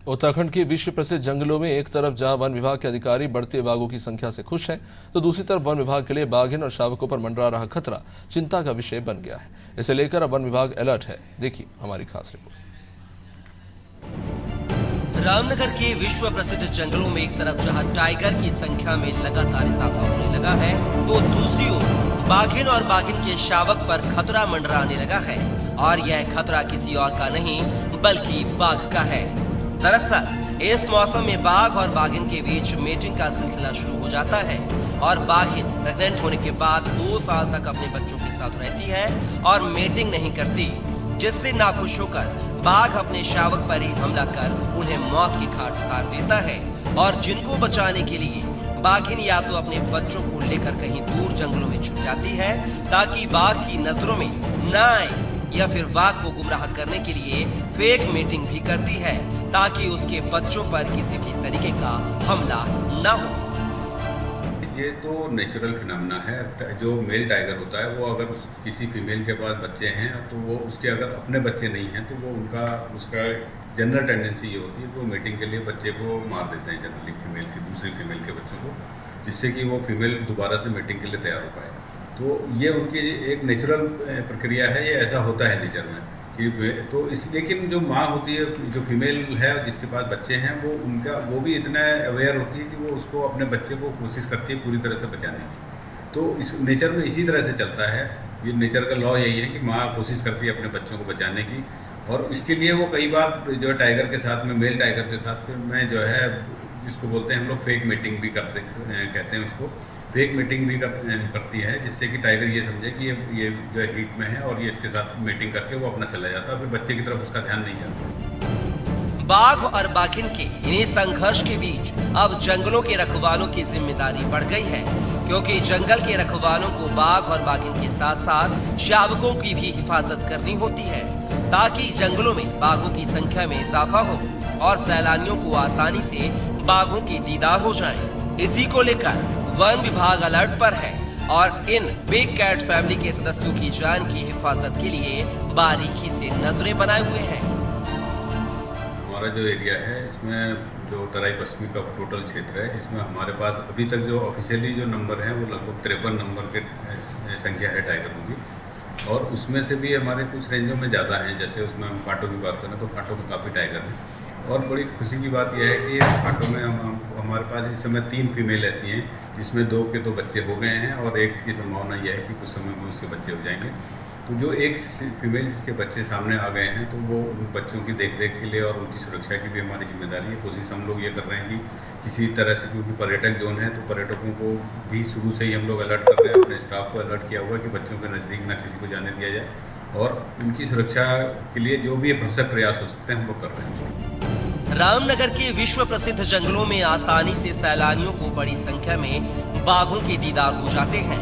उत्तराखंड के विश्व प्रसिद्ध जंगलों में एक तरफ जहां वन विभाग के अधिकारी बढ़ते बाघों की संख्या से खुश हैं, तो दूसरी तरफ वन विभाग के लिए बाघिन और शावकों पर मंडरा रहा खतरा चिंता का विषय बन गया है। इसे लेकर अब वन विभाग अलर्ट है। देखिए हमारी खास रिपोर्ट। रामनगर के विश्व प्रसिद्ध जंगलों में एक तरफ जहां टाइगर की संख्या में लगातार इजाफा होने लगा है, तो दूसरी ओर बाघिन और बाघिन के शावक पर खतरा मंडराने लगा है। और यह खतरा किसी और का नहीं बल्कि बाघ का है। दरअसल इस मौसम में बाघ और बाघिन के बीच मेटिंग का सिलसिला शुरू हो जाता है और बाघिन प्रेग्नेंट होने के बाद 2 साल तक अपने बच्चों के साथ रहती है और मेटिंग नहीं करती, जिससे नाखुश होकर बाघ अपने शावक पर ही हमला कर उन्हें मौत की घाट उतार देता है। और जिनको बचाने के लिए बाघिन या तो अपने बच्चों को लेकर कहीं दूर जंगलों में छुप जाती है ताकि बाघ की नजरों में न आए, या फिर बाघ को गुमराह करने के लिए फेक मीटिंग भी करती है ताकि उसके बच्चों पर किसी भी तरीके का हमला न हो। ये तो नेचुरल फिनोमेना है। जो मेल टाइगर होता है वो अगर किसी फीमेल के पास बच्चे हैं तो वो उसके अगर अपने बच्चे नहीं हैं तो वो उसका जनरल टेंडेंसी ये होती है कि वो मीटिंग के लिए बच्चे को मार देते हैं जनरली दूसरी फीमेल के बच्चों को, जिससे कि वो फीमेल दोबारा से मीटिंग के लिए तैयार हो पाए। तो ये उनकी एक नेचुरल प्रक्रिया है, ये ऐसा होता है नेचर में कि तो लेकिन जो माँ होती है, जो फीमेल है जिसके पास बच्चे हैं, वो भी इतना अवेयर होती है कि वो उसको अपने बच्चे को कोशिश करती है पूरी तरह से बचाने की। तो इस नेचर में इसी तरह से चलता है। ये नेचर का लॉ यही है कि माँ कोशिश करती है अपने बच्चों को बचाने की, और इसके लिए वो कई बार जो है टाइगर के साथ में, मेल टाइगर के साथ में जो है जिसको बोलते हैं हम लोग फेक मीटिंग भी कहते हैं उसको, फेक मीटिंग भी करती है, जिससे कि टाइगर ये समझे कि ये जो है हीट में है और ये इसके साथ मीटिंग करके वो अपना चला जाता है, फिर बच्चे की तरफ उसका ध्यान नहीं जाता। बाघ और बाघिन के इन्हीं संघर्ष के बीच अब जंगलों के रखवालों की जिम्मेदारी बढ़ गई है, क्योंकि जंगल के रखवालों को बाघ और बाघिन के साथ साथ शावकों की भी हिफाजत करनी होती है ताकि जंगलों में बाघों की संख्या में इजाफा हो और सैलानियों को आसानी से बाघों के दीदार हो जाए। इसी को लेकर वन विभाग अलर्ट पर है और इन बिग कैट फैमिली के सदस्यों की जान की हिफाजत के लिए बारीकी से नजरें बनाए हुए हैं। हमारा जो एरिया है इसमें जो तराई पश्चिमी का टोटल क्षेत्र है, इसमें हमारे पास अभी तक जो ऑफिशियली जो नंबर है वो लगभग 53 नंबर के संख्या है टाइगरों की, और उसमें से भी हमारे कुछ रेंजों में ज़्यादा हैं। जैसे उसमें हम फाटो की बात करें तो फाटो में काफ़ी टाइगर हैं, और बड़ी खुशी की बात यह है कि फाटो में हमारे पास इस समय 3 फीमेल ऐसी हैं जिसमें 2 के तो बच्चे हो गए हैं और एक की संभावना यह है कि कुछ समय में उसके बच्चे हो जाएंगे। तो जो एक फीमेल जिसके बच्चे सामने आ गए हैं तो वो उन बच्चों की देखरेख के लिए और उनकी सुरक्षा की भी हमारी जिम्मेदारी है। कोशिश हम लोग ये कर रहे हैं कि किसी तरह से, क्योंकि पर्यटक जोन है तो पर्यटकों को भी शुरू से ही हम लोग अलर्ट कर रहे हैं, अपने स्टाफ को अलर्ट किया हुआ है कि बच्चों के नज़दीक ना किसी को जाने दिया जाए, और उनकी सुरक्षा के लिए जो भी भरसक प्रयास हो सकते हैं हम लोग कर रहे हैं। रामनगर के विश्व प्रसिद्ध जंगलों में आसानी से सैलानियों को बड़ी संख्या में बाघों के दीदार हो जाते हैं,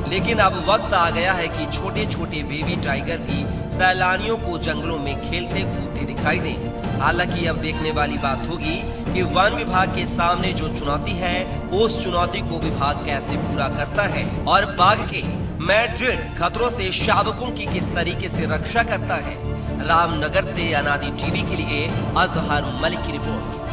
लेकिन अब वक्त आ गया है कि छोटे छोटे बेबी टाइगर भी सैलानियों को जंगलों में खेलते कूदते दिखाई दें। हालांकि अब देखने वाली बात होगी कि वन विभाग के सामने जो चुनौती है उस चुनौती को विभाग कैसे पूरा करता है और बाघ के मैड्रिड खतरों से शावकों की किस तरीके से रक्षा करता है। रामनगर से अनादि टीवी के लिए अजहर मलिक की रिपोर्ट।